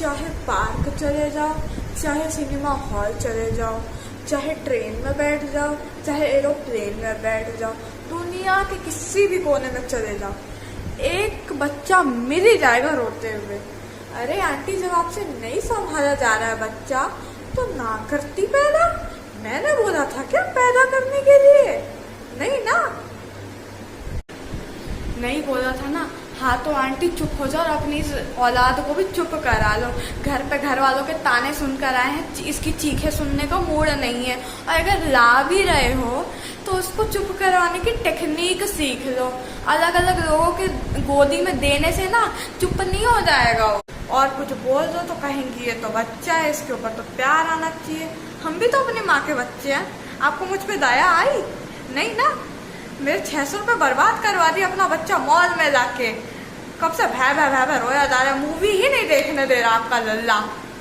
चाहे पार्क चले जाओ, चाहे सिनेमा हॉल चले जाओ, चाहे ट्रेन में बैठ जाओ, चाहे एरोप्लेन में बैठ जाओ, दुनिया के किसी भी कोने में चले जाओ, एक बच्चा मिल ही जाएगा रोते हुए। अरे आंटी, जब आपसे नहीं संभाला जा रहा है बच्चा तो ना करती पैदा। मैंने बोला था क्या पैदा करने के लिए? नहीं ना, नहीं बोला था ना। हाँ तो आंटी चुप हो जाओ और अपनी इस औलाद को भी चुप करा लो। घर पे घर वालों के ताने सुनकर आए हैं, इसकी चीखें सुनने का मूड नहीं है। और अगर ला भी रहे हो तो उसको चुप करवाने की टेक्निक सीख लो। अलग अलग लोगों के गोदी में देने से ना चुप नहीं हो जाएगा। और कुछ बोल दो तो कहेंगी ये तो बच्चा है, इसके ऊपर तो प्यार आना चाहिए। हम भी तो अपनी माँ के बच्चे हैं। आपको मुझ पे दया आई? नहीं ना। मेरे 600 रुपये बर्बाद करवा दिया अपना बच्चा मॉल में जाके। कब से भै भै भै भै रोया जा रहा है, मूवी ही नहीं देखने दे रहा आपका लल्ला।